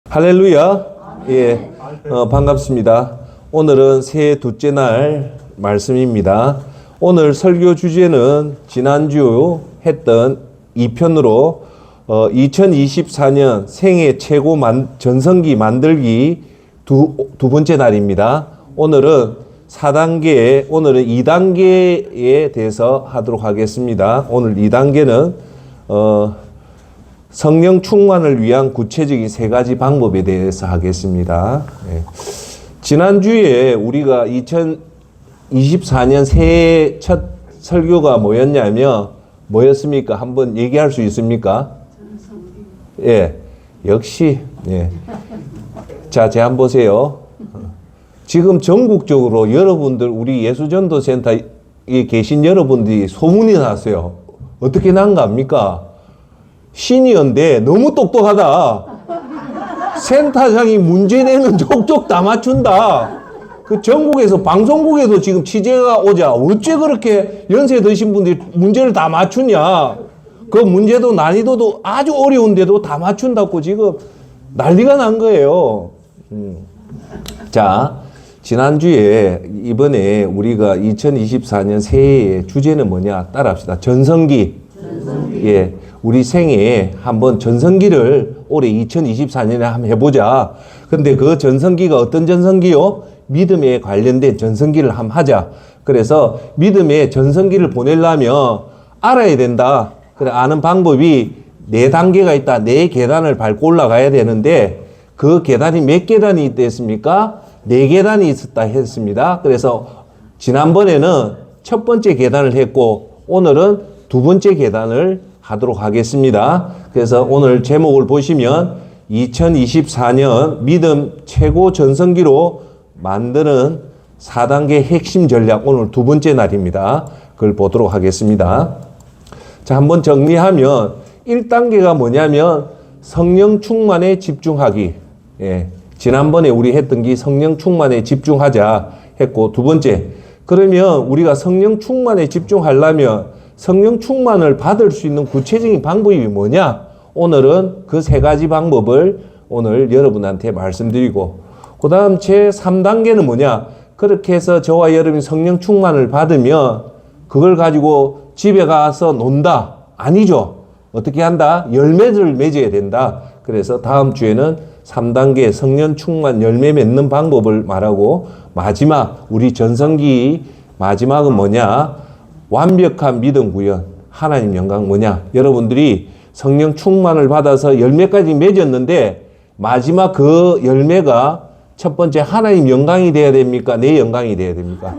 할렐루야. 예, 반갑습니다. 오늘은 새해 둘째 날 말씀입니다. 오늘 설교 주제는 지난주 했던 2편으로 2024년 생애 최고 전성기 만들기 두 번째 날입니다. 오늘은 4단계, 오늘은 2단계에 대해서 하도록 하겠습니다. 오늘 2단계는 성령 충만을 위한 구체적인 3가지 방법에 대해서 하겠습니다. 네. 지난주에 우리가 2024년 새해 첫 설교가 뭐였습니까? 한번 얘기할 수 있습니까? 예, 역시, 예. 자, 제 한번 보세요. 지금 전국적으로 여러분들, 우리 예수전도센터에 계신 여러분들이 소문이 났어요. 어떻게 난가 합니까? 시니어인데 너무 똑똑하다. 센터장이 문제 내는 족족 다 맞춘다. 그 전국에서 방송국에도 지금 취재가 오자 어째 그렇게 연세 드신 분들이 문제를 다 맞추냐. 그 문제도 난이도도 아주 어려운데도 다 맞춘다고 지금 난리가 난 거예요. 자, 지난주에 이번에 우리가 2024년 새해의 주제는 뭐냐 따라합시다. 전성기. 예. 우리 생애에 한번 전성기를 올해 2024년에 한번 해보자. 근데 그 전성기가 어떤 전성기요? 믿음에 관련된 전성기를 한번 하자. 그래서 믿음의 전성기를 보내려면 알아야 된다. 그래, 아는 방법이 4단계가 있다. 4계단을 밟고 올라가야 되는데 그 계단이 몇 계단이 있겠습니까? 4계단이 있었다 했습니다. 그래서 지난번에는 첫 번째 계단을 했고 오늘은 두 번째 계단을 하도록 하겠습니다. 그래서 오늘 제목을 보시면 2024년 믿음 최고 전성기로 만드는 4단계 핵심 전략, 오늘 두 번째 날입니다. 그걸 보도록 하겠습니다. 자, 한번 정리하면 1단계가 뭐냐면 성령 충만에 집중하기. 예, 지난번에 우리 했던 게 성령 충만에 집중하자 했고, 두 번째, 그러면 우리가 성령 충만에 집중하려면 성령 충만을 받을 수 있는 구체적인 방법이 뭐냐? 오늘은 그 3가지 방법을 오늘 여러분한테 말씀드리고, 그 다음 제 3단계는 뭐냐? 그렇게 해서 저와 여러분이 성령 충만을 받으면 그걸 가지고 집에 가서 논다. 아니죠. 어떻게 한다? 열매를 맺어야 된다. 그래서 다음 주에는 3단계 성령 충만 열매 맺는 방법을 말하고, 마지막 우리 전성기 마지막은 뭐냐? 완벽한 믿음 구현, 하나님 영광 뭐냐? 여러분들이 성령 충만을 받아서 열매까지 맺었는데 마지막 그 열매가 첫 번째 하나님 영광이 돼야 됩니까? 내 영광이 돼야 됩니까?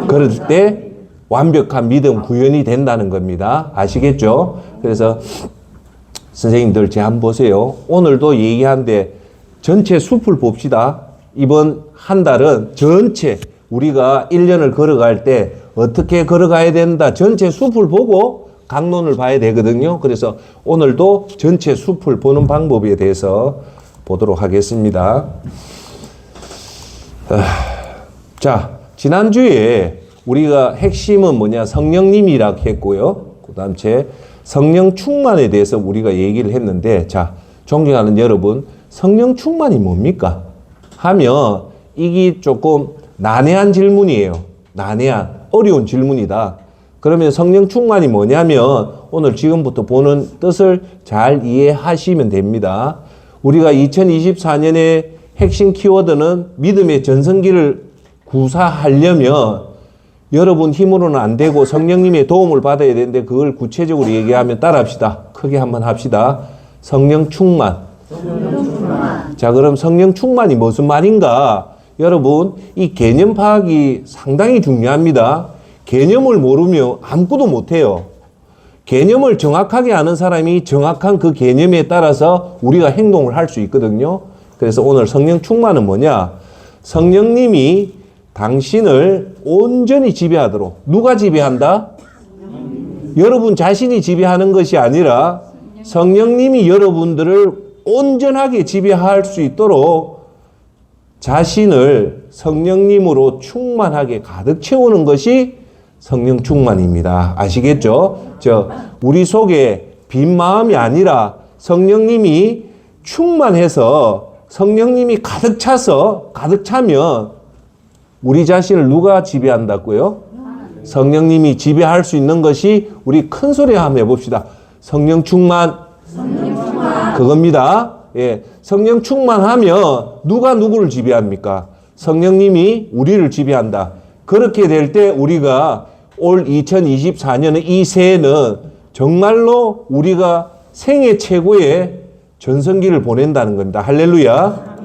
그럴 때 완벽한 믿음 구현이 된다는 겁니다. 아시겠죠? 그래서 선생님들 제 한번 보세요. 오늘도 얘기한데 전체 숲을 봅시다. 이번 한 달은 전체 우리가 1년을 걸어갈 때 어떻게 걸어가야 된다. 전체 숲을 보고 강론을 봐야 되거든요. 그래서 오늘도 전체 숲을 보는 방법에 대해서 보도록 하겠습니다. 자, 지난주에 우리가 핵심은 뭐냐? 성령님이라고 했고요. 그 다음 성령 충만에 대해서 우리가 얘기를 했는데, 자, 존경하는 여러분, 성령 충만이 뭡니까? 하면 이게 조금 난해한 질문이에요. 난해한. 어려운 질문이다. 그러면 성령 충만이 뭐냐면 오늘 지금부터 보는 뜻을 잘 이해하시면 됩니다. 우리가 2024년의 핵심 키워드는 믿음의 전성기를 구사하려면 여러분 힘으로는 안 되고 성령님의 도움을 받아야 되는데 그걸 구체적으로 얘기하면 따라합시다. 크게 한번 합시다. 성령 충만. 자, 그럼 성령 충만이 무슨 말인가? 여러분, 이 개념 파악이 상당히 중요합니다. 개념을 모르면 아무것도 못해요. 개념을 정확하게 아는 사람이 정확한 그 개념에 따라서 우리가 행동을 할 수 있거든요. 그래서 오늘 성령 충만은 뭐냐? 성령님이 당신을 온전히 지배하도록. 누가 지배한다? 여러분 자신이 지배하는 것이 아니라 성령님이 여러분들을 온전하게 지배할 수 있도록 자신을 성령님으로 충만하게 가득 채우는 것이 성령 충만입니다. 아시겠죠? 우리 속에 빈 마음이 아니라 성령님이 충만해서 성령님이 가득 차면 우리 자신을 누가 지배한다고요? 성령님이 지배할 수 있는 것이 우리 큰 소리 한번 해봅시다. 성령 충만. 그겁니다. 예. 성령 충만하면 누가 누구를 지배합니까? 성령님이 우리를 지배한다. 그렇게 될 때 우리가 올 2024년의 이 새해는 정말로 우리가 생애 최고의 전성기를 보낸다는 겁니다. 할렐루야.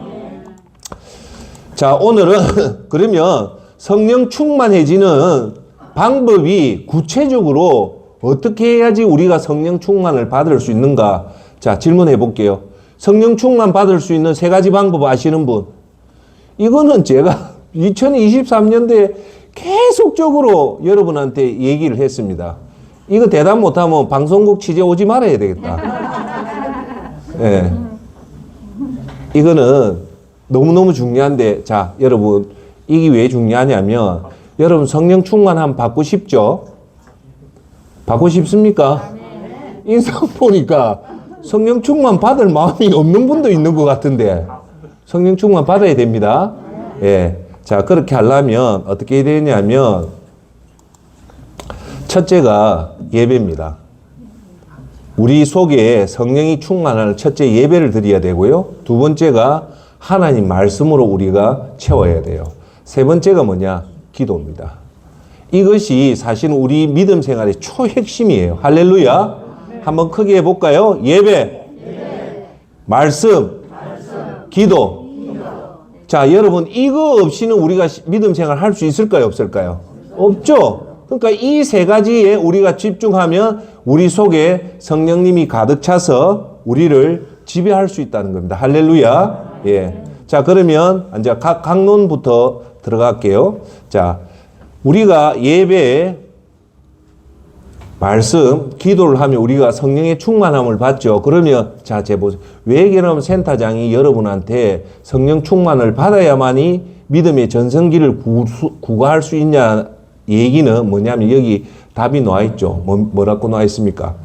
자, 오늘은 그러면 성령 충만해지는 방법이 구체적으로 어떻게 해야지 우리가 성령 충만을 받을 수 있는가? 자, 질문해 볼게요. 성령 충만 받을 수 있는 세 가지 방법 아시는 분? 이거는 제가 2023년도에 계속적으로 여러분한테 얘기를 했습니다. 이거 대답 못하면 방송국 취재 오지 말아야 되겠다. 예. 이거는 너무너무 중요한데, 자, 여러분, 이게 왜 중요하냐면, 여러분 성령 충만함 받고 싶죠? 받고 싶습니까? 인상 보니까 성령 충만 받을 마음이 없는 분도 있는 것 같은데, 성령 충만 받아야 됩니다. 예. 자, 그렇게 하려면 어떻게 해야 되냐면, 첫째가 예배입니다. 우리 속에 성령이 충만할 첫째 예배를 드려야 되고요. 두 번째가 하나님 말씀으로 우리가 채워야 돼요. 세 번째가 뭐냐? 기도입니다. 이것이 사실 우리 믿음 생활의 초핵심이에요. 할렐루야. 한번 크게 해볼까요? 예배, 말씀, 기도. 자, 여러분, 이거 없이는 우리가 믿음 생활 할 수 있을까요? 없을까요? 없죠. 그러니까 이 세 가지에 우리가 집중하면 우리 속에 성령님이 가득 차서 우리를 지배할 수 있다는 겁니다. 할렐루야. 예. 자, 그러면 이제 각 강론부터 들어갈게요. 자, 우리가 예배에 말씀, 기도를 하면 우리가 성령의 충만함을 받죠. 그러면 자, 보세요. 외계넘 센터장이 여러분한테 성령 충만을 받아야만이 믿음의 전성기를 구가할 수 있냐 얘기는 뭐냐면 여기 답이 나와 있죠. 뭐라고 나와 있습니까?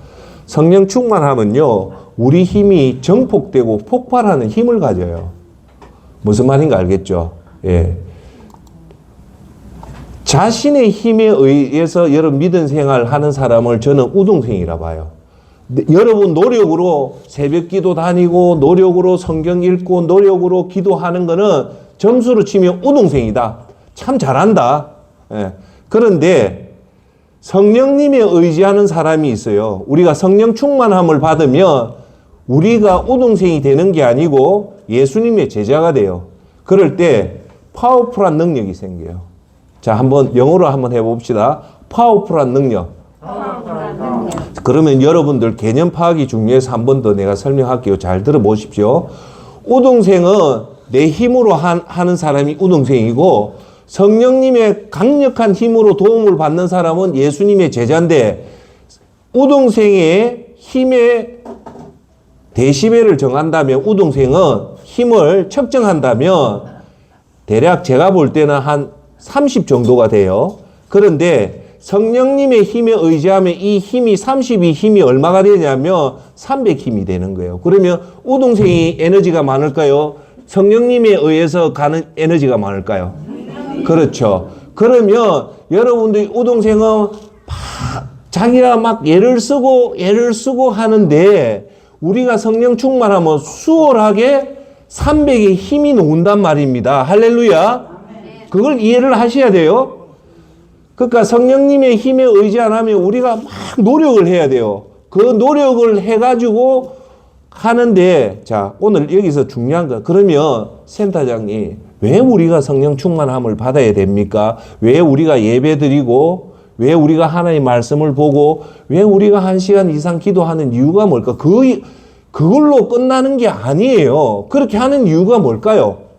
성령 충만하면요, 우리 힘이 정폭되고 폭발하는 힘을 가져요. 무슨 말인가 알겠죠? 예. 자신의 힘에 의해서 여러분 믿음 생활 하는 사람을 저는 우등생이라 봐요. 여러분 노력으로 새벽 기도 다니고 노력으로 성경 읽고 노력으로 기도하는 거는 점수로 치면 우등생이다. 참 잘한다. 예. 그런데 성령님에 의지하는 사람이 있어요. 우리가 성령 충만함을 받으면 우리가 우등생이 되는 게 아니고 예수님의 제자가 돼요. 그럴 때 파워풀한 능력이 생겨요. 자, 한번 영어로 한번 해봅시다. 파워풀한 능력. 그러면 여러분들 개념 파악이 중요해서 한 번 더 내가 설명할게요. 잘 들어보십시오. 우등생은 내 힘으로 하는 사람이 우등생이고, 성령님의 강력한 힘으로 도움을 받는 사람은 예수님의 제자인데, 우등생의 힘의 데시벨을 정한다면, 우등생은 힘을 측정한다면 대략 제가 볼 때는 한 30 정도가 돼요. 그런데 성령님의 힘에 의지하면 이 힘이 32 힘이 얼마가 되냐면 300 힘이 되는 거예요. 그러면 우등생이 에너지가 많을까요? 성령님에 의해서 가는 에너지가 많을까요? 그렇죠. 그러면 여러분들이 우등생은 자기가 막 애를 쓰고 하는데 우리가 성령 충만하면 수월하게 300의 힘이 나온단 말입니다. 할렐루야. 그걸 이해를 하셔야 돼요. 그러니까 성령님의 힘에 의지 안 하면 우리가 막 노력을 해야 돼요. 그 노력을 해가지고 하는데, 자, 오늘 여기서 중요한 거, 그러면 센터장이 왜 우리가 성령 충만함을 받아야 됩니까? 왜 우리가 예배 드리고, 왜 우리가 하나님의 말씀을 보고, 왜 우리가 1시간 이상 기도하는 이유가 뭘까? 그걸로 끝나는 게 아니에요. 그렇게 하는 이유가 뭘까요?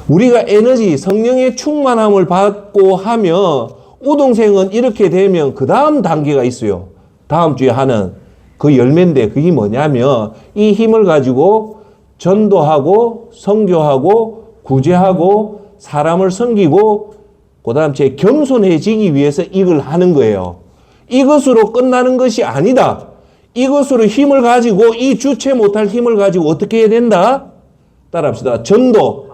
우리가 에너지, 성령의 충만함을 받고 하면 우등생은 이렇게 되면 그 다음 단계가 있어요. 다음 주에 하는 그 열매인데 그게 뭐냐면 이 힘을 가지고 전도하고 선교하고 구제하고 사람을 섬기고 그 다음 제 겸손해지기 위해서 이걸 하는 거예요. 이것으로 끝나는 것이 아니다. 이것으로 힘을 가지고 이 주체 못할 힘을 가지고 어떻게 해야 된다? 따라합시다. 전도.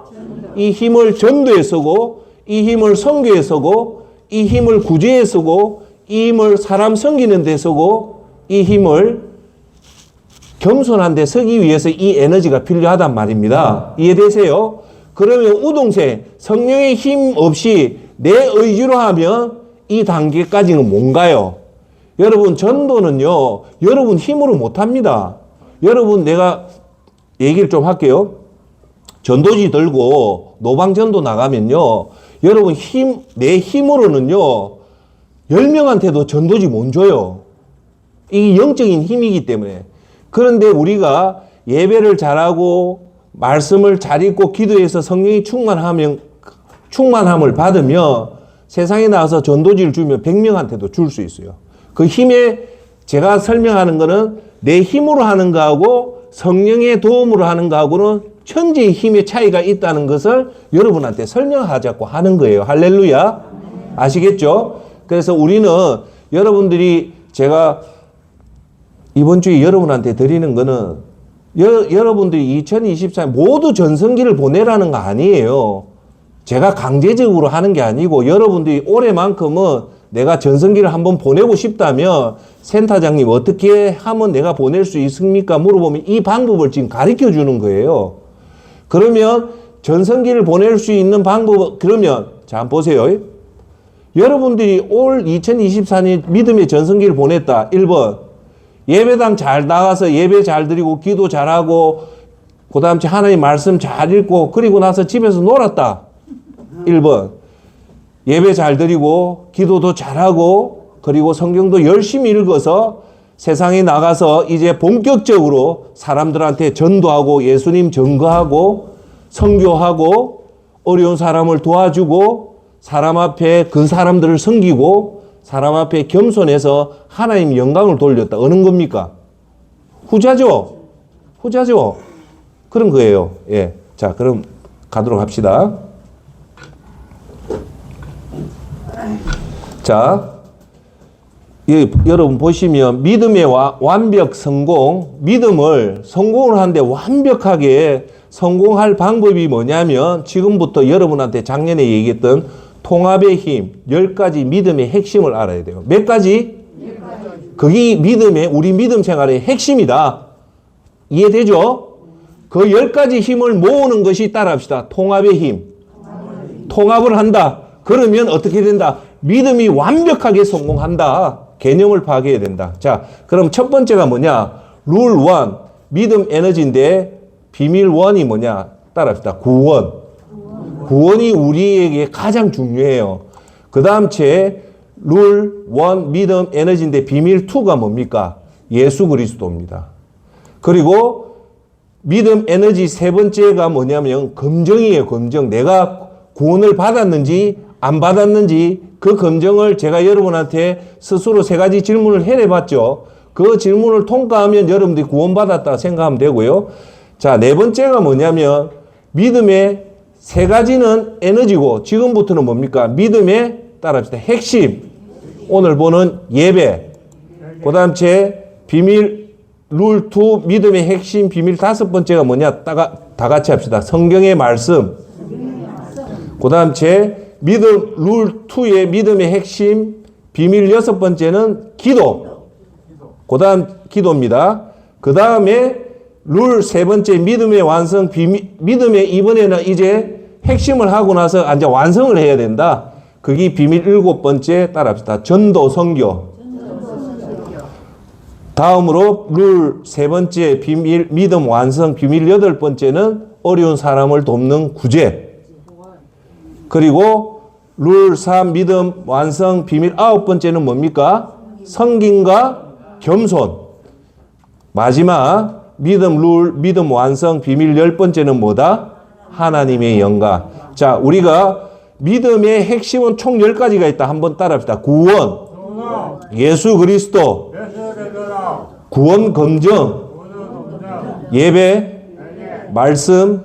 이 힘을 전도에 쓰고 이 힘을 선교에 쓰고 이 힘을 구제에 쓰고 이 힘을 사람 섬기는 데 쓰고 이 힘을 겸손한 데 서기 위해서 이 에너지가 필요하단 말입니다. 이해되세요? 그러면 우동생 성령의 힘 없이 내 의지로 하면 이 단계까지는 못 가요. 여러분 전도는요. 여러분 힘으로 못합니다. 여러분 내가 얘기를 좀 할게요. 전도지 들고 노방전도 나가면요. 여러분 내 힘으로는요. 10명한테도 전도지 못 줘요. 이게 영적인 힘이기 때문에. 그런데 우리가 예배를 잘하고 말씀을 잘 읽고 기도해서 성령이 충만함을 받으면 세상에 나와서 전도지를 주면 100명한테도 줄 수 있어요. 그 힘에 제가 설명하는 거는 내 힘으로 하는 거하고 성령의 도움으로 하는 거하고는 천지의 힘의 차이가 있다는 것을 여러분한테 설명하자고 하는 거예요. 할렐루야. 아시겠죠? 그래서 우리는 여러분들이 제가 이번 주에 여러분한테 드리는 거는 여러분들이 2024년 모두 전성기를 보내라는 거 아니에요. 제가 강제적으로 하는 게 아니고 여러분들이 올해만큼은 내가 전성기를 한번 보내고 싶다면 센터장님 어떻게 하면 내가 보낼 수 있습니까? 물어보면 이 방법을 지금 가르쳐 주는 거예요. 그러면 전성기를 보낼 수 있는 방법, 그러면 자 한번 보세요. 여러분들이 올 2024년 믿음의 전성기를 보냈다. 1번 예배당 잘 나가서 예배 잘 드리고 기도 잘하고 그 다음 주 하나님 말씀 잘 읽고 그리고 나서 집에서 놀았다. 1번 예배 잘 드리고 기도도 잘하고 그리고 성경도 열심히 읽어서 세상에 나가서 이제 본격적으로 사람들한테 전도하고 예수님 증거하고 선교하고 어려운 사람을 도와주고 사람 앞에 그 사람들을 섬기고 사람 앞에 겸손해서 하나님 영광을 돌렸다. 어느 겁니까? 후자죠? 후자죠? 그런 거예요. 예. 자, 그럼 가도록 합시다. 자, 여러분 보시면 믿음의 완벽 성공, 믿음을 성공을 하는데 완벽하게 성공할 방법이 뭐냐면 지금부터 여러분한테 작년에 얘기했던 통합의 힘, 10가지 믿음의 핵심을 알아야 돼요. 몇 가지? 10가지. 그게 우리 믿음 생활의 핵심이다. 이해되죠? 그 10가지 힘을 모으는 것이 따라합시다. 통합의 힘. 통합을 한다. 그러면 어떻게 된다? 믿음이 완벽하게 성공한다. 개념을 파악해야 된다. 자, 그럼 첫 번째가 뭐냐? 룰 1. 믿음 에너지인데 비밀 1이 뭐냐? 따라합시다. 구원. 구원이 우리에게 가장 중요해요. 그 다음 룰 1 믿음 에너지인데 비밀 2가 뭡니까? 예수 그리스도입니다. 그리고 믿음 에너지 세 번째가 뭐냐면 검증이에요. 검증. 내가 구원을 받았는지 안 받았는지 그 검증을 제가 여러분한테 스스로 3가지 질문을 해내봤죠. 그 질문을 통과하면 여러분들이 구원받았다 생각하면 되고요. 자, 네 번째가 뭐냐면 믿음의 3가지는 에너지고 지금부터는 뭡니까? 믿음의 따라합시다. 핵심. 오늘 보는 예배. 그 다음 비밀 룰 2 믿음의 핵심 비밀 5번째가 뭐냐? 다 같이 합시다. 성경의 말씀. 그 다음 믿음 룰 2의 믿음의 핵심 비밀 6번째는 기도. 그 다음 기도입니다. 그 다음에 룰 3번째 믿음의 완성 믿음의 이번에는 이제 핵심을 하고 나서 이제 완성을 해야 된다. 그게 비밀 7번째 따라합시다. 전도 선교. 다음으로 룰 3번째 비밀 믿음 완성 비밀 8번째는 어려운 사람을 돕는 구제. 그리고 룰 3 믿음 완성 비밀 9번째는 뭡니까? 성김과 겸손. 마지막 믿음 완성 비밀 10번째는 뭐다? 하나님의 영광. 자, 우리가 믿음의 핵심은 총 10가지가 있다. 한번 따라합시다. 구원, 예수 그리스도, 구원 검증, 예배, 말씀,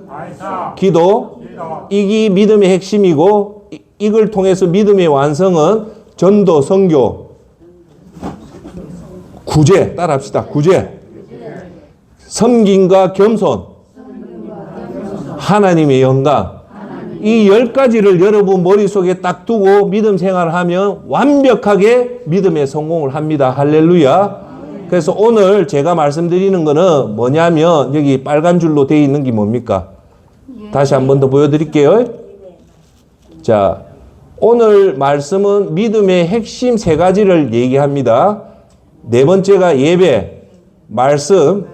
기도. 이게 믿음의 핵심이고 이걸 통해서 믿음의 완성은 전도, 선교, 구제, 따라합시다. 구제. 섬김과 겸손. 하나님의 영광. 이 10가지를 여러분 머릿속에 딱 두고 믿음 생활을 하면 완벽하게 믿음에 성공을 합니다. 할렐루야. 그래서 오늘 제가 말씀드리는 거는 뭐냐면 여기 빨간 줄로 되어 있는 게 뭡니까? 다시 한 번 더 보여드릴게요. 자, 오늘 말씀은 믿음의 핵심 3가지를 얘기합니다. 네 번째가 예배, 말씀,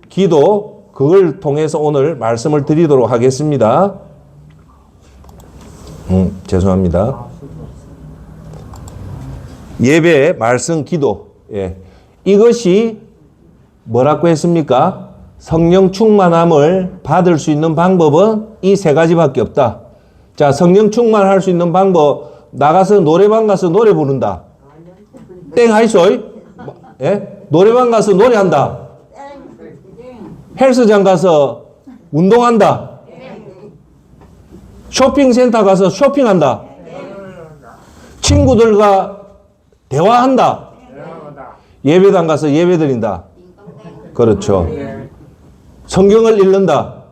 기도, 그걸 통해서 오늘 말씀을 드리도록 하겠습니다. 죄송합니다. 예배, 말씀, 기도. 예. 이것이 뭐라고 했습니까? 성령 충만함을 받을 수 있는 방법은 이 3가지밖에 없다. 자, 성령 충만할 수 있는 방법, 나가서 노래방 가서 노래 부른다. 땡 하이소이? 예? 노래방 가서 노래한다. 헬스장 가서 운동한다. 쇼핑센터 가서 쇼핑한다. 친구들과 대화한다. 예배당 가서 예배 드린다. 그렇죠. 성경을 읽는다.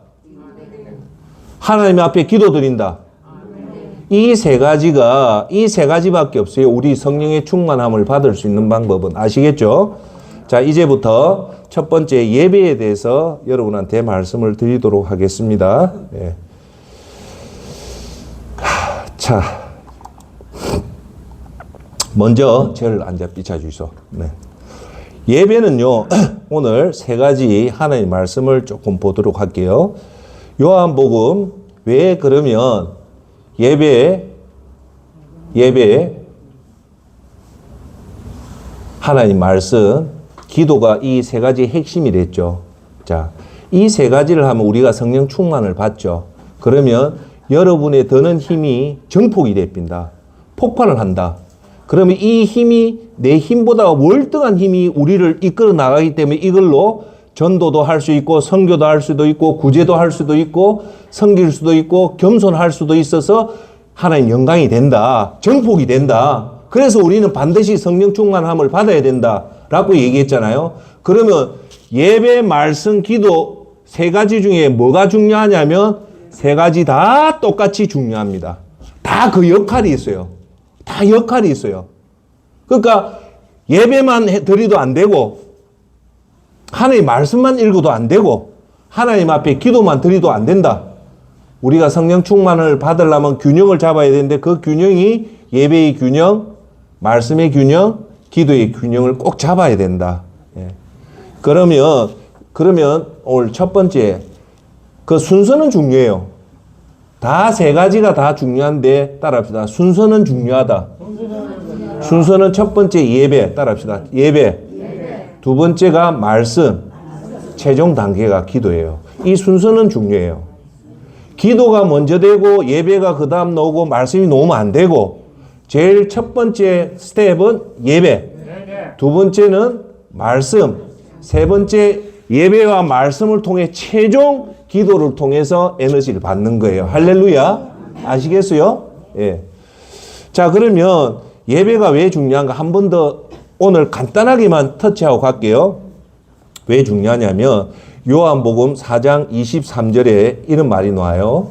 하나님 앞에 기도 드린다. 이 3가지가, 이 3가지밖에 없어요. 우리 성령의 충만함을 받을 수 있는 방법은. 아시겠죠? 자, 이제부터 첫 번째 예배에 대해서 여러분한테 말씀을 드리도록 하겠습니다. 예. 자, 먼저 저를 앉아 삐쳐주소. 네. 예배는요, 오늘 3가지 하나님 말씀을 조금 보도록 할게요. 요한복음, 왜 그러면 예배, 하나님 말씀, 기도가 이 3가지 핵심이 됐죠. 자, 이 3가지를 하면 우리가 성령 충만을 받죠. 그러면 여러분의 드는 힘이 정폭이 됩니다. 폭발을 한다. 그러면 이 힘이 내 힘보다 월등한 힘이 우리를 이끌어 나가기 때문에 이걸로 전도도 할 수 있고 선교도 할 수도 있고 구제도 할 수도 있고 섬길 수도 있고 겸손할 수도 있어서 하나님 영광이 된다. 정폭이 된다. 그래서 우리는 반드시 성령 충만함을 받아야 된다라고 얘기했잖아요. 그러면 예배, 말씀, 기도 3가지 중에 뭐가 중요하냐면 3가지 다 똑같이 중요합니다. 다 그 역할이 있어요. 다 역할이 있어요. 그러니까 예배만 드려도 안 되고 하나님 말씀만 읽어도 안 되고 하나님 앞에 기도만 드려도 안 된다. 우리가 성령 충만을 받으려면 균형을 잡아야 되는데 그 균형이 예배의 균형, 말씀의 균형, 기도의 균형을 꼭 잡아야 된다. 예. 그러면 오늘 첫 번째 그 순서는 중요해요. 다 3가지가 다 중요한데 따라합시다. 순서는 중요하다. 순서는 첫 번째 예배, 따라합시다. 예배. 두 번째가 말씀, 최종 단계가 기도예요. 이 순서는 중요해요. 기도가 먼저 되고 예배가 그 다음 나오고 말씀이 나오면 안 되고 제일 첫 번째 스텝은 예배, 두 번째는 말씀, 세 번째 예배와 말씀을 통해 최종 기도를 통해서 에너지를 받는 거예요. 할렐루야. 아시겠어요? 예. 자, 그러면 예배가 왜 중요한가 한 번 더 오늘 간단하게만 터치하고 갈게요. 왜 중요하냐면 요한복음 4장 23절에 이런 말이 나와요.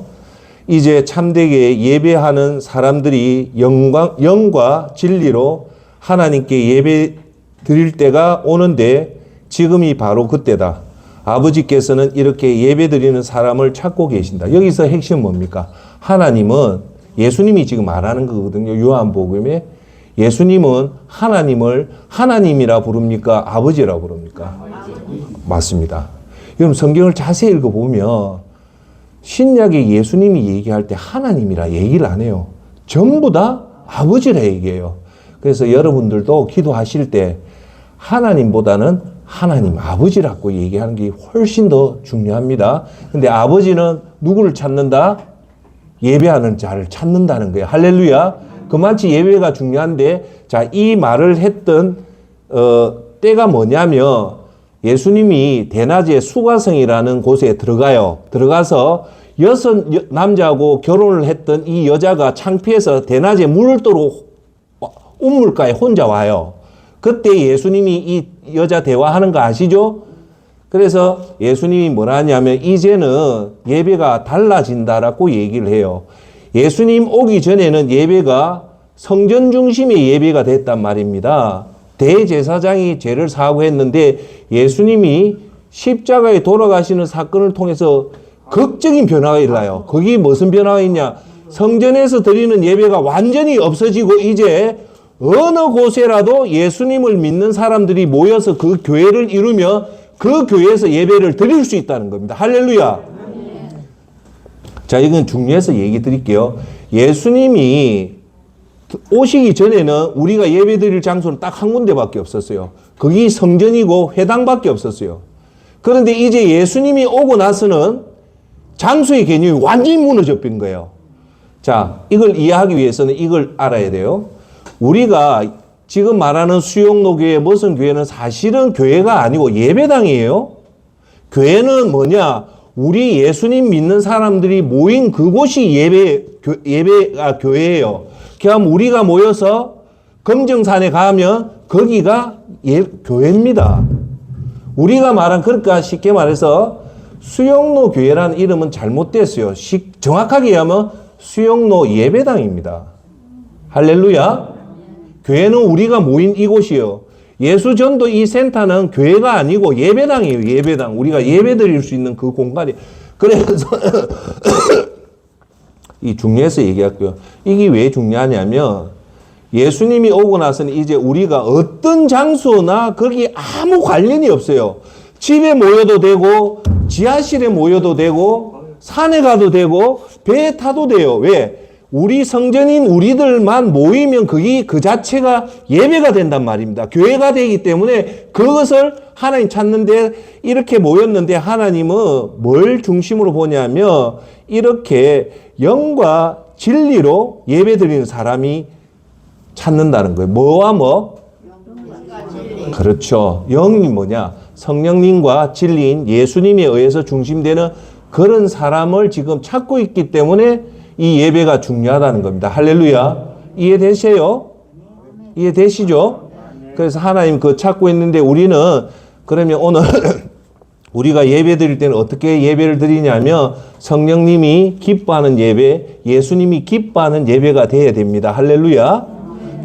이제 참되게 예배하는 사람들이 영과 진리로 하나님께 예배 드릴 때가 오는데 지금이 바로 그때다. 아버지께서는 이렇게 예배 드리는 사람을 찾고 계신다. 여기서 핵심은 뭡니까? 하나님은 예수님이 지금 말하는 거거든요. 요한복음에 예수님은 하나님을 하나님이라 부릅니까? 아버지라 부릅니까? 맞습니다. 여러분 성경을 자세히 읽어보면 신약의 예수님이 얘기할 때 하나님이라 얘기를 안 해요. 전부 다 아버지라 얘기해요. 그래서 여러분들도 기도하실 때 하나님보다는 하나님 아버지라고 얘기하는 게 훨씬 더 중요합니다. 근데 아버지는 누구를 찾는다? 예배하는 자를 찾는다는 거예요. 할렐루야. 그만치 예배가 중요한데, 자, 이 말을 했던 때가 뭐냐면 예수님이 대낮에 수가성이라는 곳에 들어가서 6 남자하고 결혼을 했던 이 여자가 창피해서 대낮에 물도로 운물가에 혼자 와요. 그때 예수님이 이 여자 대화하는 거 아시죠? 그래서 예수님이 뭐라 하냐면 이제는 예배가 달라진다라고 얘기를 해요. 예수님 오기 전에는 예배가 성전 중심의 예배가 됐단 말입니다. 대제사장이 죄를 사하했는데 예수님이 십자가에 돌아가시는 사건을 통해서 극적인 변화가 일어나요. 거기 무슨 변화가 있냐? 성전에서 드리는 예배가 완전히 없어지고 이제 어느 곳에라도 예수님을 믿는 사람들이 모여서 그 교회를 이루며 그 교회에서 예배를 드릴 수 있다는 겁니다. 할렐루야. 자, 이건 중요해서 얘기 드릴게요. 예수님이 오시기 전에는 우리가 예배 드릴 장소는 딱 한 군데밖에 없었어요. 거기 성전이고 회당밖에 없었어요. 그런데 이제 예수님이 오고 나서는 장소의 개념이 완전히 무너져 버린 거예요. 자, 이걸 이해하기 위해서는 이걸 알아야 돼요. 우리가 지금 말하는 수용로 교회, 무슨 교회는 사실은 교회가 아니고 예배당이에요. 교회는 뭐냐? 우리 예수님 믿는 사람들이 모인 그곳이 예배가 교회예요. 그럼 우리가 모여서 검정산에 가면 거기가 교회입니다. 우리가 말한, 그러니까 쉽게 말해서 수용로 교회라는 이름은 잘못됐어요. 정확하게 얘기하면 수용로 예배당입니다. 할렐루야. 교회는 우리가 모인 이곳이요. 예수전도 이 센터는 교회가 아니고 예배당이에요. 예배당. 우리가 예배 드릴 수 있는 그 공간이. 그래서 이 중요해서 얘기할게요. 이게 왜 중요하냐면 예수님이 오고 나서는 이제 우리가 어떤 장소나 거기 아무 관련이 없어요. 집에 모여도 되고 지하실에 모여도 되고 산에 가도 되고 배에 타도 돼요. 왜? 우리 성전인 우리들만 모이면 그게 그 자체가 예배가 된단 말입니다. 교회가 되기 때문에 그것을 하나님 찾는데 이렇게 모였는데 하나님은 뭘 중심으로 보냐면 이렇게 영과 진리로 예배 드리는 사람이 찾는다는 거예요. 뭐와 뭐? 그렇죠. 영이 뭐냐? 성령님과 진리인 예수님에 의해서 중심되는 그런 사람을 지금 찾고 있기 때문에 이 예배가 중요하다는 겁니다. 할렐루야. 이해되세요? 이해되시죠? 그래서 하나님 그 찾고 있는데 우리는 그러면 오늘 우리가 예배 드릴 때는 어떻게 예배를 드리냐면 성령님이 기뻐하는 예배, 예수님이 기뻐하는 예배가 되어야 됩니다. 할렐루야.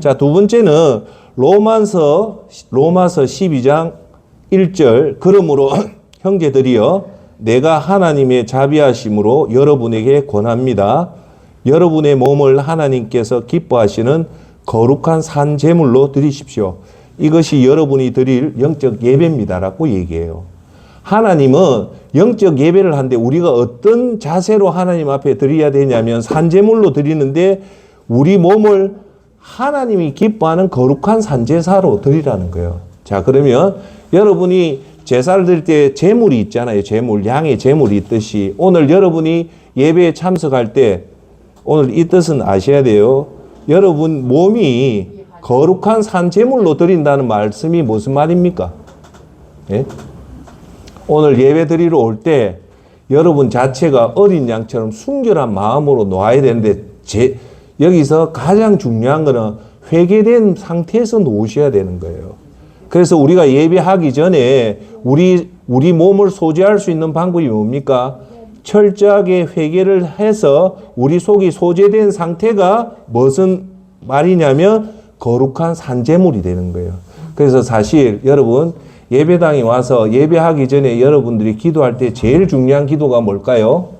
자, 두 번째는 로마서 12장 1절. 그러므로 형제들이여 내가 하나님의 자비하심으로 여러분에게 권합니다. 여러분의 몸을 하나님께서 기뻐하시는 거룩한 산 제물로 드리십시오. 이것이 여러분이 드릴 영적 예배입니다라고 얘기해요. 하나님은 영적 예배를 하는데 우리가 어떤 자세로 하나님 앞에 드려야 되냐면 산 제물로 드리는데 우리 몸을 하나님이 기뻐하는 거룩한 산제사로 드리라는 거예요. 자, 그러면 여러분이 제사를 드릴 때 제물이 있잖아요. 제물, 양의 제물이 있듯이 오늘 여러분이 예배에 참석할 때 오늘 이 뜻은 아셔야 돼요. 여러분 몸이 거룩한 산 제물로 드린다는 말씀이 무슨 말입니까? 예? 오늘 예배 드리러 올 때 여러분 자체가 어린 양처럼 순결한 마음으로 놓아야 되는데 여기서 가장 중요한 거는 회개된 상태에서 놓으셔야 되는 거예요. 그래서 우리가 예배하기 전에 우리 몸을 소지할 수 있는 방법이 뭡니까? 철저하게 회개를 해서 우리 속이 소재된 상태가 무슨 말이냐면 거룩한 산제물이 되는 거예요. 그래서 사실 여러분 예배당에 와서 예배하기 전에 여러분들이 기도할 때 제일 중요한 기도가 뭘까요?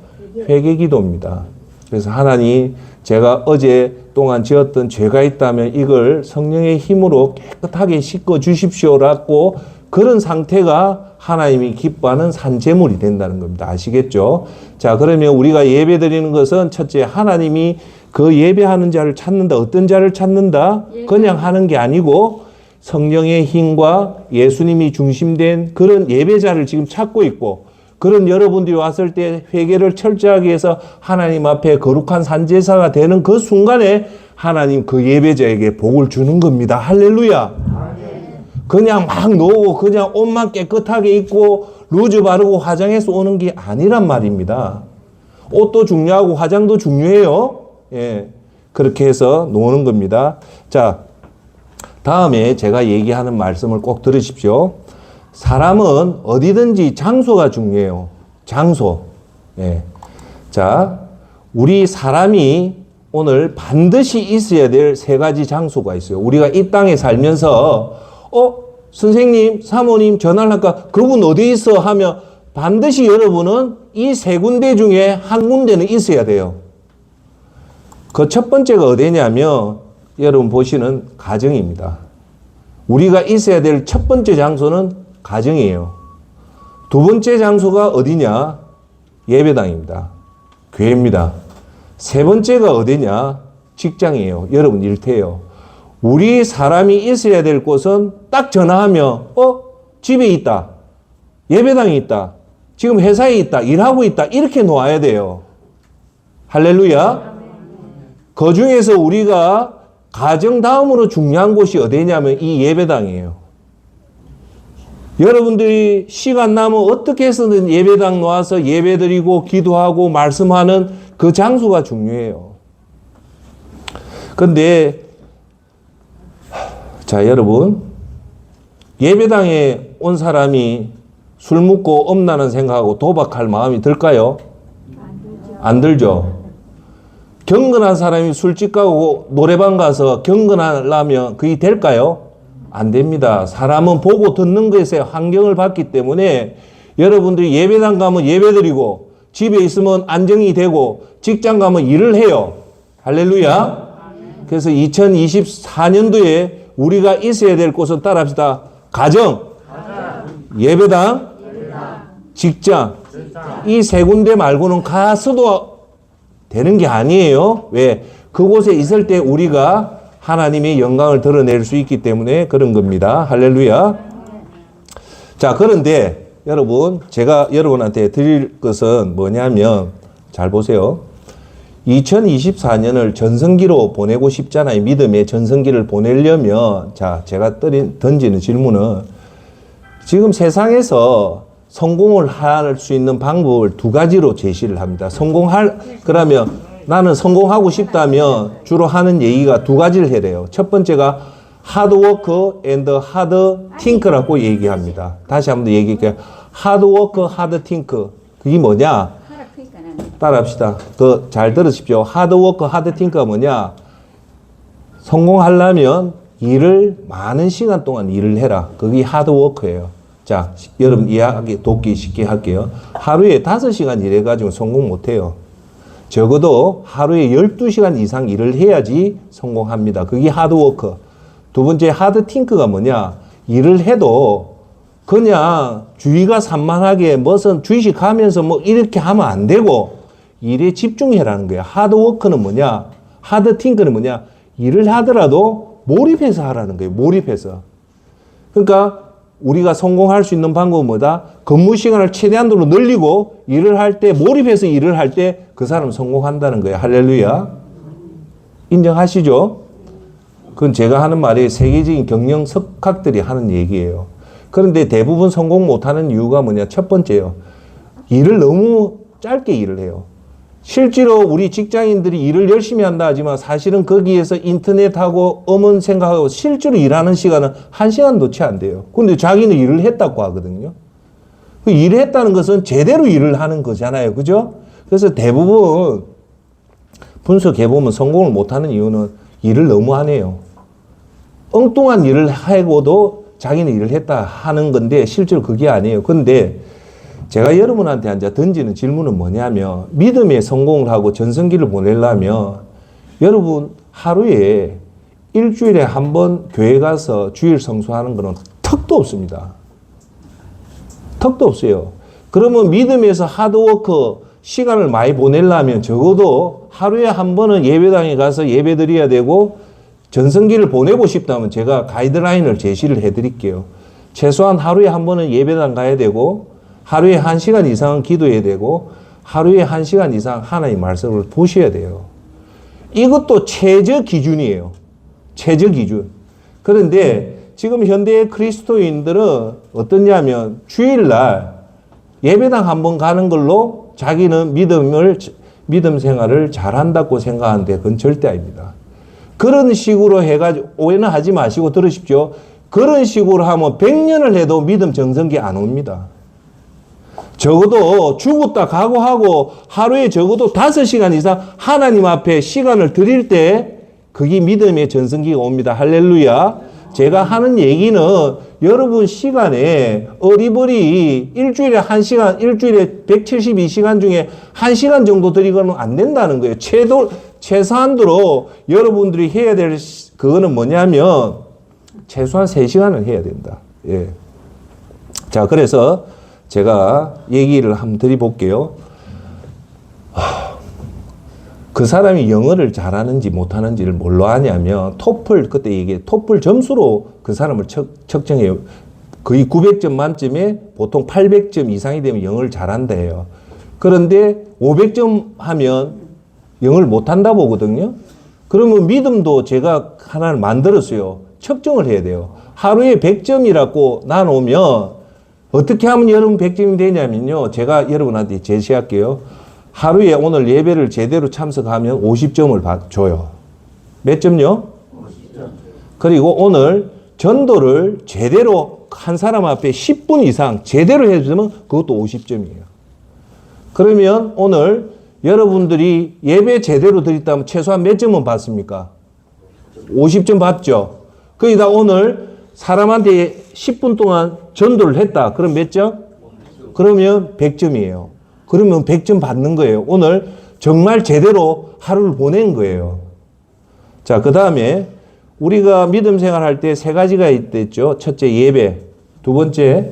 회개 기도입니다. 그래서 하나님, 제가 어제 동안 지었던 죄가 있다면 이걸 성령의 힘으로 깨끗하게 씻어 주십시오라고 그런 상태가 하나님이 기뻐하는 산제물이 된다는 겁니다. 아시겠죠? 자, 그러면 우리가 예배 드리는 것은 첫째, 하나님이 그 예배하는 자를 찾는다. 어떤 자를 찾는다? 그냥 하는 게 아니고 성령의 힘과 예수님이 중심된 그런 예배자를 지금 찾고 있고, 그런 여러분들이 왔을 때 회개를 철저하게 해서 하나님 앞에 거룩한 산제사가 되는 그 순간에 하나님 그 예배자에게 복을 주는 겁니다. 할렐루야. 그냥 막 놓고 그냥 옷만 깨끗하게 입고 루즈 바르고 화장해서 오는 게 아니란 말입니다. 옷도 중요하고 화장도 중요해요. 예. 그렇게 해서 노는 겁니다. 자, 다음에 제가 얘기하는 말씀을 꼭 들으십시오. 사람은 어디든지 장소가 중요해요. 장소. 예. 자, 우리 사람이 오늘 반드시 있어야 될 세 가지 장소가 있어요. 우리가 이 땅에 살면서, 선생님, 사모님 전화를 할까? 그분 어디 있어? 하면 반드시 여러분은 이 세 군데 중에 한 군데는 있어야 돼요. 그 첫 번째가 어디냐면 여러분 보시는 가정입니다. 우리가 있어야 될 첫 번째 장소는 가정이에요. 두 번째 장소가 어디냐? 예배당입니다. 교회입니다. 세 번째가 어디냐? 직장이에요. 여러분 일터예요. 우리 사람이 있어야 될 곳은 딱 전화하면 집에 있다. 예배당에 있다. 지금 회사에 있다. 일하고 있다. 이렇게 놓아야 돼요. 할렐루야. 그 중에서 우리가 가정 다음으로 중요한 곳이 어디냐면 이 예배당이에요. 여러분들이 시간 나면 어떻게 해서든 예배당 놓아서 예배드리고 기도하고 말씀하는 그 장소가 중요해요. 근데 자, 여러분, 예배당에 온 사람이 술 먹고 엄나는 생각하고 도박할 마음이 들까요? 안 들죠. 경건한 사람이 술집 가고 노래방 가서 경건하려면 그게 될까요? 안 됩니다. 사람은 보고 듣는 것에 환경을 받기 때문에 여러분들이 예배당 가면 예배드리고 집에 있으면 안정이 되고 직장 가면 일을 해요. 할렐루야. 그래서 2024년도에 우리가 있어야 될 곳은 따라합시다. 가정, 예배당, 직장. 이 세 군데 말고는 가서도 되는 게 아니에요. 왜? 그곳에 있을 때 우리가 하나님의 영광을 드러낼 수 있기 때문에 그런 겁니다. 할렐루야. 자, 그런데 여러분, 제가 여러분한테 드릴 것은 뭐냐면, 잘 보세요. 2024년을 전성기로 보내고 싶잖아요. 믿음의 전성기를 보내려면, 자, 제가 던지는 질문은 지금 세상에서 성공을 할 수 있는 방법을 두 가지로 제시를 합니다. 그러면 나는 성공하고 싶다면 주로 하는 얘기가 두 가지를 해야 돼요. 첫 번째가 하드워크 앤드 하드 팅크라고 얘기합니다. 다시 한번 얘기할게요. 하드워크, 하드 팅크. 그게 뭐냐? 따라합시다. 더 잘 들으십시오. 하드워크, 하드 팅크가 뭐냐? 성공하려면 많은 시간 동안 일을 해라. 그게 하드워크예요. 자, 여러분 이해하기 돕기 쉽게 할게요. 하루에 5시간 일해가지고 성공 못해요. 적어도 하루에 12시간 이상 일을 해야지 성공합니다. 그게 하드워크. 두 번째 하드팅크가 뭐냐? 일을 해도 그냥 주의가 산만하게 무슨 주식하면서 뭐 이렇게 하면 안 되고 일에 집중해라는 거야. 하드워크는 뭐냐? 하드팅크는 뭐냐? 일을 하더라도 몰입해서 하라는 거예요. 몰입해서. 그러니까 우리가 성공할 수 있는 방법은 뭐다? 근무 시간을 최대한으로 늘리고 일을 할 때, 몰입해서 일을 할 때 그 사람 성공한다는 거예요. 할렐루야. 인정하시죠? 그건 제가 하는 말이 세계적인 경영 석학들이 하는 얘기예요. 그런데 대부분 성공 못하는 이유가 뭐냐? 첫 번째요. 일을 너무 짧게 일을 해요. 실제로 우리 직장인들이 일을 열심히 한다 하지만 사실은 거기에서 인터넷하고 음원 생각하고 실제로 일하는 시간은 1시간도 채 안 돼요. 근데 자기는 일을 했다고 하거든요. 그 일을 했다는 것은 제대로 일을 하는 거잖아요. 그죠? 그래서 대부분 분석해보면 성공을 못하는 이유는 일을 너무 안 해요. 엉뚱한 일을 하고도 자기는 일을 했다 하는 건데 실제로 그게 아니에요. 근데 제가 여러분한테 앉아 던지는 질문은 뭐냐면 믿음의 성공을 하고 전성기를 보내려면 여러분 하루에 일주일에 한 번 교회 가서 주일 성수하는 거는 턱도 없습니다. 턱도 없어요. 그러면 믿음에서 하드워크 시간을 많이 보내려면 적어도 하루에 한 번은 예배당에 가서 예배 드려야 되고 전성기를 보내고 싶다면 제가 가이드라인을 제시를 해드릴게요. 최소한 하루에 한 번은 예배당 가야 되고 하루에 1시간 이상은 기도해야 되고 하루에 1시간 이상 하나님의 말씀을 보셔야 돼요. 이것도 최저 기준이에요. 최저 기준. 그런데 지금 현대의 그리스도인들은 어떠냐면 주일날 예배당 한 번 가는 걸로 자기는 믿음 생활을 잘한다고 생각하는데 그건 절대 아닙니다. 그런 식으로 해가지고 오해는 하지 마시고 들으십시오. 그런 식으로 하면 100년을 해도 믿음 정성기 안 옵니다. 적어도 죽었다 각오하고 하루에 적어도 5시간 이상 하나님 앞에 시간을 드릴 때 그게 믿음의 전성기가 옵니다. 할렐루야. 제가 하는 얘기는 여러분 시간에 어리버리 일주일에 1시간, 일주일에 172시간 중에 1시간 정도 드리고는 안 된다는 거예요. 최소한도로 여러분들이 해야 될 그거는 뭐냐면 최소한 3시간은 해야 된다. 예. 자, 그래서 제가 얘기를 한번 드려볼게요. 그 사람이 영어를 잘하는지 못하는지를 뭘로 하냐면 토플, 그때 얘기해 토플 점수로 그 사람을 측정해요. 거의 900점 만점에 보통 800점 이상이 되면 영어를 잘한대요. 그런데 500점 하면 영어를 못한다 보거든요. 그러면 믿음도 제가 하나를 만들었어요. 측정을 해야 돼요. 하루에 100점이라고 나누면 어떻게 하면 여러분 100점이 되냐면요. 제가 여러분한테 제시할게요. 하루에 오늘 예배를 제대로 참석하면 50점을 줘요. 몇 점요? 50점. 그리고 오늘 전도를 제대로 한 사람 앞에 10분 이상 제대로 해주면 그것도 50점이에요. 그러면 오늘 여러분들이 예배 제대로 드렸다면 최소한 몇 점은 받습니까? 50점 받죠. 거기다 오늘 사람한테 10분 동안 전도를 했다. 그럼 몇 점? 그러면 100점이에요. 그러면 100점 받는 거예요. 오늘 정말 제대로 하루를 보낸 거예요. 자, 그 다음에 우리가 믿음 생활할 때 3가지가 있댔죠. 첫째 예배, 2번째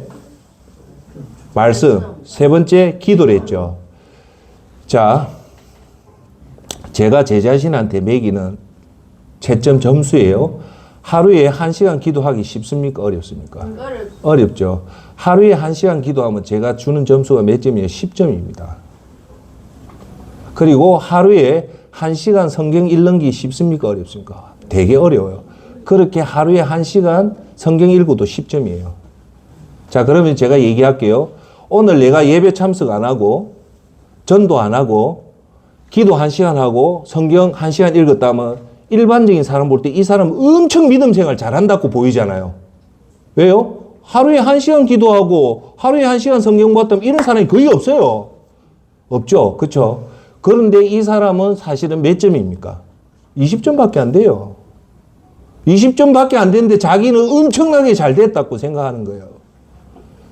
말씀, 3번째 기도를 했죠. 자, 제가 제 자신한테 매기는 채점 점수예요. 하루에 1시간 기도하기 쉽습니까? 어렵습니까? 어렵죠. 하루에 1시간 기도하면 제가 주는 점수가 몇 점이에요? 10점입니다. 그리고 하루에 1시간 성경 읽기 쉽습니까? 어렵습니까? 되게 어려워요. 그렇게 하루에 1시간 성경 읽어도 10점이에요. 자, 그러면 제가 얘기할게요. 오늘 내가 예배 참석 안 하고 전도 안 하고 기도 1시간 하고 성경 1시간 읽었다면 일반적인 사람 볼 때 이 사람 엄청 믿음 생활 잘한다고 보이잖아요. 왜요? 하루에 1시간 기도하고 하루에 1시간 성경 봤다면 이런 사람이 거의 없어요. 없죠. 그렇죠? 그런데 이 사람은 사실은 몇 점입니까? 20점밖에 안 돼요. 20점밖에 안 되는데 자기는 엄청나게 잘 됐다고 생각하는 거예요.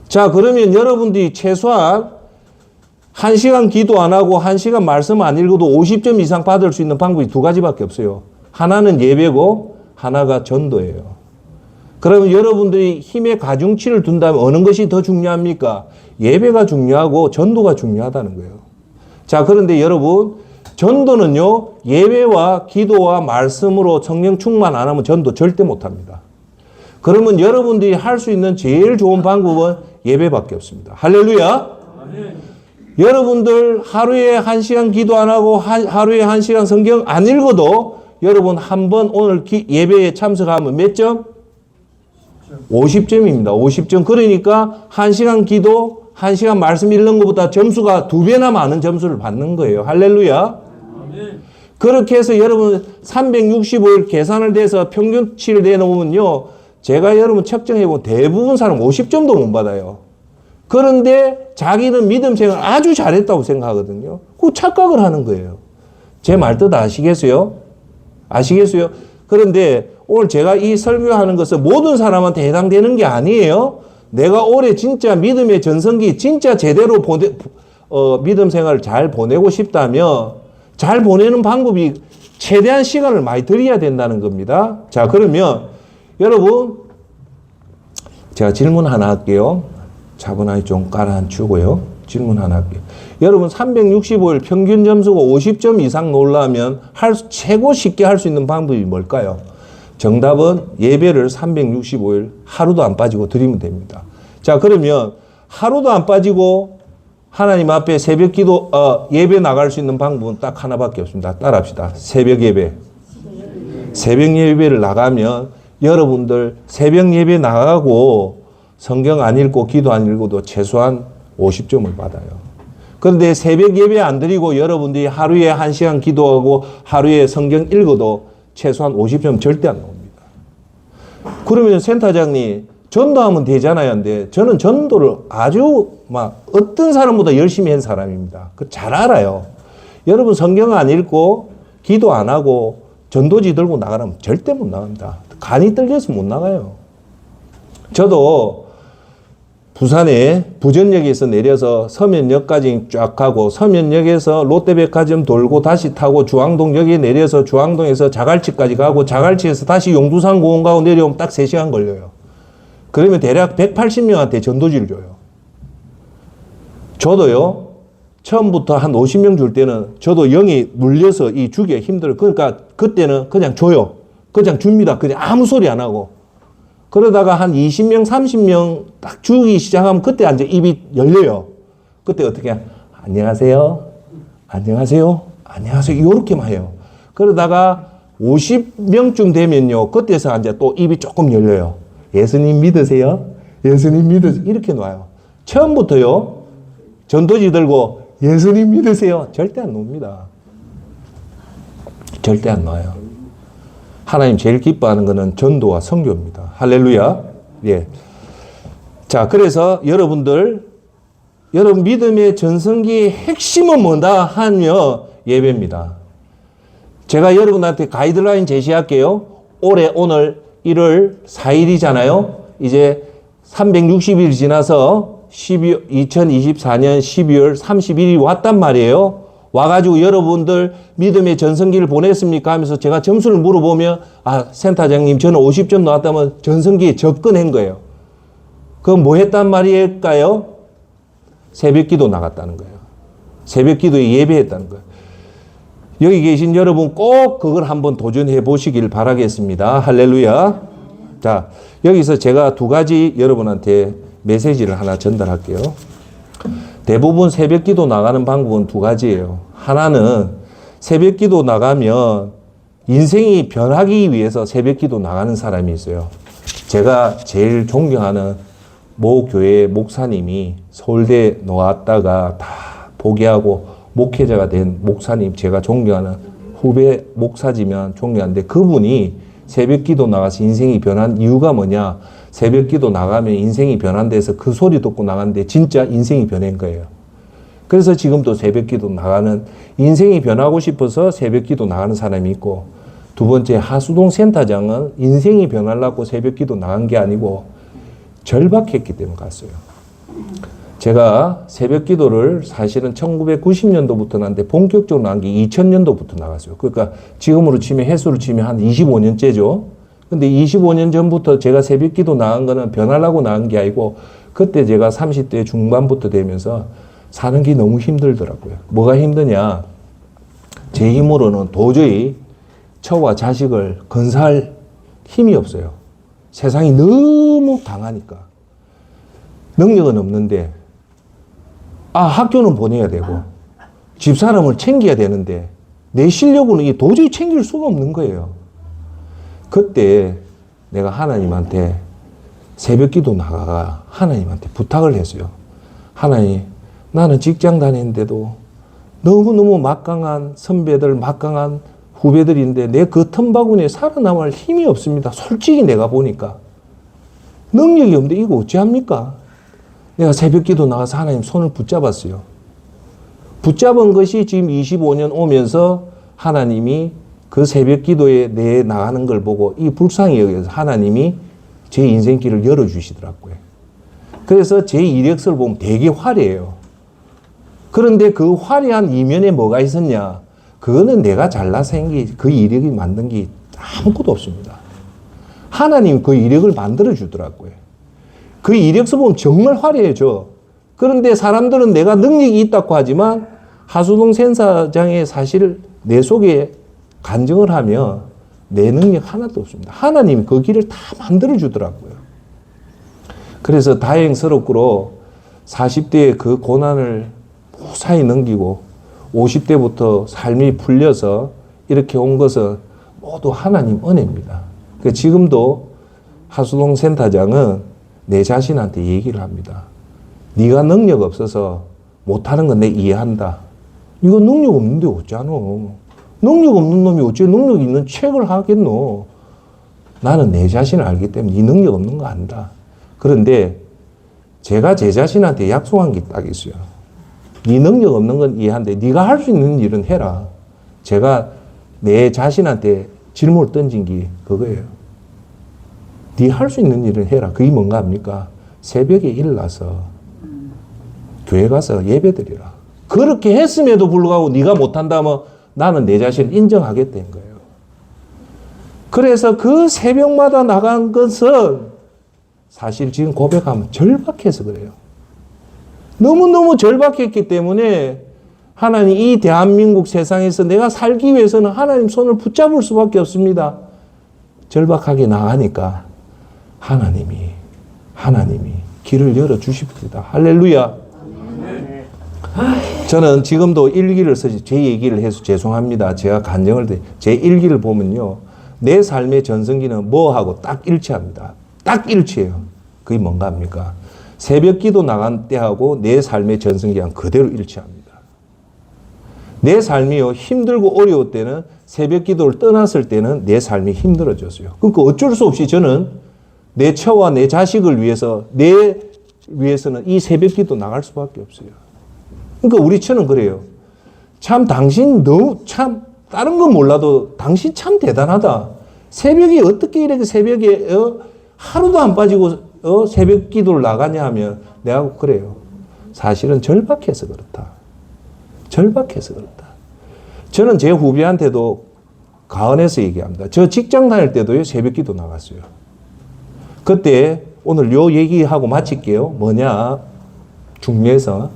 자, 그러면 여러분들이 최소한 1시간 기도 안 하고 1시간 말씀 안 읽어도 50점 이상 받을 수 있는 방법이 2가지밖에 없어요. 하나는 예배고 하나가 전도예요. 그러면 여러분들이 힘의 가중치를 둔다면 어느 것이 더 중요합니까? 예배가 중요하고 전도가 중요하다는 거예요. 자, 그런데 여러분, 전도는요, 예배와 기도와 말씀으로 성령 충만 안 하면 전도 절대 못 합니다. 그러면 여러분들이 할 수 있는 제일 좋은 방법은 예배밖에 없습니다. 할렐루야! 아멘. 여러분들 하루에 1시간 기도 안 하고 하루에 1시간 성경 안 읽어도 여러분 한번 오늘 예배에 참석하면 몇 점? 50점입니다. 50점. 그러니까 1시간 기도, 1시간 말씀 읽는 것보다 점수가 2배나 많은 점수를 받는 거예요. 할렐루야. 아멘. 그렇게 해서 여러분 365일 계산을 돼서 평균치를 내놓으면요. 제가 여러분 측정해보면 대부분 사람 50점도 못 받아요. 그런데 자기는 믿음 생활 아주 잘했다고 생각하거든요. 그 착각을 하는 거예요. 제 말 뜻 아시겠어요? 아시겠어요? 그런데 오늘 제가 이 설교하는 것은 모든 사람한테 해당되는 게 아니에요. 내가 올해 진짜 믿음의 전성기 진짜 제대로 믿음 생활을 잘 보내고 싶다면 잘 보내는 방법이 최대한 시간을 많이 들여야 된다는 겁니다. 자, 그러면 여러분 제가 질문 하나 할게요. 차분하게 좀 깔아앉히고요. 질문 하나 할게요. 여러분 365일 평균 점수가 50점 이상 놀라면 최고 쉽게 할 수 있는 방법이 뭘까요? 정답은 예배를 365일 하루도 안 빠지고 드리면 됩니다. 자, 그러면 하루도 안 빠지고 하나님 앞에 새벽 기도 예배 나갈 수 있는 방법은 딱 하나밖에 없습니다. 따라합시다. 새벽 예배. 새벽 예배를 나가면 여러분들 새벽 예배 나가고 성경 안 읽고 기도 안 읽어도 최소한 50점을 받아요. 그런데 새벽 예배 안 드리고 여러분들이 하루에 1시간 기도하고 하루에 성경 읽어도 최소한 50점 절대 안 나옵니다. 그러면 센터장님 전도하면 되잖아요. 근데 저는 전도를 아주 막 어떤 사람보다 열심히 한 사람입니다. 잘 알아요. 여러분 성경 안 읽고 기도 안 하고 전도지 들고 나가라면 절대 못 나갑니다. 간이 떨려서 못 나가요. 저도 부산에 부전역에서 내려서 서면역까지 쫙 가고 서면역에서 롯데백화점 돌고 다시 타고 주황동역에 내려서 주황동에서 자갈치까지 가고 자갈치에서 다시 용두산 공원 가고 내려오면 딱 3시간 걸려요. 그러면 대략 180명한테 전도지를 줘요. 저도요. 처음부터 한 50명 줄 때는 저도 영이 눌려서 이 주기가 힘들어요. 그러니까 그때는 그냥 줘요. 그냥 줍니다. 그냥 아무 소리 안 하고. 그러다가 한 20명, 30명 딱 주기 시작하면 그때 이제 입이 열려요. 그때 어떻게 해요? 안녕하세요. 안녕하세요. 안녕하세요. 이렇게만 해요. 그러다가 50명쯤 되면요. 그때서 이제 또 입이 조금 열려요. 예수님 믿으세요? 예수님 믿으세요? 이렇게 놔요. 처음부터요. 전도지 들고 예수님 믿으세요? 절대 안 놉니다. 절대 안 놔요. 하나님 제일 기뻐하는 것은 전도와 선교입니다. 할렐루야. 예. 자, 그래서 여러분 믿음의 전성기의 핵심은 뭐다 하며 예배입니다. 제가 여러분한테 가이드라인 제시할게요. 올해 오늘 1월 4일이잖아요. 이제 360일 지나서 2024년 12월 31일이 왔단 말이에요. 와가지고 여러분들 믿음의 전성기를 보냈습니까? 하면서 제가 점수를 물어보면 센터장님 저는 50점 나왔다면 전성기에 접근한 거예요. 그럼 뭐 했단 말일까요? 새벽기도 나갔다는 거예요. 새벽기도에 예배했다는 거예요. 여기 계신 여러분 꼭 그걸 한번 도전해 보시길 바라겠습니다. 할렐루야. 자, 여기서 제가 2가지 여러분한테 메시지를 하나 전달할게요. 대부분 새벽기도 나가는 방법은 2가지예요. 하나는 새벽기도 나가면 인생이 변하기 위해서 새벽기도 나가는 사람이 있어요. 제가 제일 존경하는 모 교회 목사님이 서울대 나왔다가 다 포기하고 목회자가 된 목사님, 제가 존경하는 후배 목사지만 존경하는데 그분이 새벽기도 나가서 인생이 변한 이유가 뭐냐? 새벽기도 나가면 인생이 변한대서 그 소리 듣고 나갔는데 진짜 인생이 변한 거예요. 그래서 지금도 새벽기도 나가는, 인생이 변하고 싶어서 새벽기도 나가는 사람이 있고, 2번째 하수동 센터장은 인생이 변하려고 새벽기도 나간 게 아니고 절박했기 때문에 갔어요. 제가 새벽기도를 사실은 1990년도부터 나갔는데 본격적으로 나간 게 2000년도부터 나갔어요. 그러니까 지금으로 치면 횟수로 치면 한 25년째죠. 근데 25년 전부터 제가 새벽기도 나간 거는 변하려고 나간 게 아니고 그때 제가 30대 중반부터 되면서 사는 게 너무 힘들더라고요. 뭐가 힘드냐? 제 힘으로는 도저히 처와 자식을 건사할 힘이 없어요. 세상이 너무 강하니까. 능력은 없는데 학교는 보내야 되고 집사람을 챙겨야 되는데 내 실력으로는 도저히 챙길 수가 없는 거예요. 그때 내가 하나님한테 새벽기도 나가가 하나님한테 부탁을 했어요. 하나님, 나는 직장 다니는데도 너무너무 막강한 선배들, 막강한 후배들인데 내 그 틈바구니에 살아남을 힘이 없습니다. 솔직히 내가 보니까. 능력이 없는데 이거 어찌합니까? 내가 새벽기도 나가서 하나님 손을 붙잡았어요. 붙잡은 것이 지금 25년 오면서 하나님이 그 새벽기도에 내 나가는 걸 보고 이 불쌍히 여겨서 하나님이 제 인생길을 열어주시더라고요. 그래서 제 이력서를 보면 되게 화려해요. 그런데 그 화려한 이면에 뭐가 있었냐? 그거는 내가 잘나서 한 게, 그 이력이 만든 게 아무것도 없습니다. 하나님 그 이력을 만들어 주더라고요. 그 이력서 보면 정말 화려해져. 그런데 사람들은 내가 능력이 있다고 하지만 하수동 센터장에 사실 내 속에 간증을 하면 내 능력 하나도 없습니다. 하나님이 그 길을 다 만들어 주더라고요. 그래서 다행스럽고 40대의 그 고난을 무사히 넘기고 50대부터 삶이 풀려서 이렇게 온 것은 모두 하나님 은혜입니다. 지금도 하수동 센터장은 내 자신한테 얘기를 합니다. 네가 능력 없어서 못하는 건 내 이해한다. 네가 능력 없는데 어쩌노. 능력 없는 놈이 어째 능력 있는 책을 하겠노? 나는 내 자신을 알기 때문에 네 능력 없는 거 안다. 그런데 제가 제 자신한테 약속한 게 딱 있어요. 네 능력 없는 건 이해한데 네가 할 수 있는 일은 해라. 제가 내 자신한테 질문을 던진 게 그거예요. 네 할 수 있는 일을 해라. 그게 뭔가 합니까? 새벽에 일어나서 교회 가서 예배드리라. 그렇게 했음에도 불구하고 네가 못한다면 나는 내 자신을 인정하겠다는 거예요. 그래서 그 새벽마다 나간 것은 사실 지금 고백하면 절박해서 그래요. 너무너무 절박했기 때문에 하나님 이 대한민국 세상에서 내가 살기 위해서는 하나님 손을 붙잡을 수밖에 없습니다. 절박하게 나가니까 하나님이 길을 열어주십니다. 할렐루야. 저는 지금도 일기를 쓰지, 제 얘기를 해서 죄송합니다. 제가 간증을, 제 일기를 보면요. 내 삶의 전성기는 뭐하고 딱 일치합니다. 딱 일치해요. 그게 뭔가 합니까? 새벽 기도 나간 때하고 내 삶의 전성기랑 그대로 일치합니다. 내 삶이요, 힘들고 어려울 때는 새벽 기도를 떠났을 때는 내 삶이 힘들어졌어요. 그러니까 어쩔 수 없이 저는 내 처와 내 자식을 위해서는 이 새벽 기도 나갈 수밖에 없어요. 그러니까 우리 처는 그래요. 참 당신 너무 참 다른 건 몰라도 당신 참 대단하다. 새벽에 어떻게 이렇게 새벽에 하루도 안 빠지고 새벽 기도를 나가냐 하면 내가 그래요. 사실은 절박해서 그렇다. 절박해서 그렇다. 저는 제 후배한테도 가언해서 얘기합니다. 저 직장 다닐 때도요, 새벽 기도 나갔어요. 그때 오늘 요 얘기하고 마칠게요. 뭐냐? 중매에서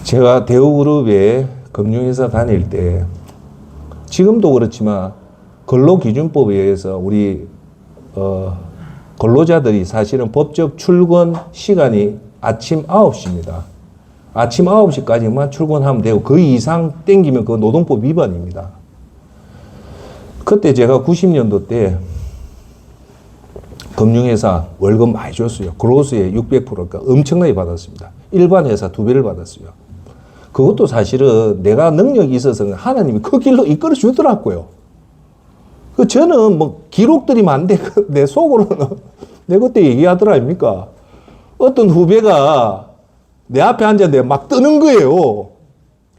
제가 대우그룹에 금융회사 다닐 때 지금도 그렇지만 근로기준법에 의해서 우리 근로자들이 사실은 법적 출근 시간이 아침 9시입니다. 아침 9시까지만 출근하면 되고 그 이상 땡기면 그 노동법 위반입니다. 그때 제가 90년도 때 금융회사 월급 많이 줬어요. 그로스에 600%가 엄청나게 받았습니다. 일반 회사 2배를 받았어요. 그것도 사실은 내가 능력이 있어서 하나님이 그 길로 이끌어 주더라고요. 저는 뭐 기록들이 많은데 내 속으로는 내가 그때 얘기하더라 아닙니까? 어떤 후배가 내 앞에 앉았는데 막 뜨는 거예요.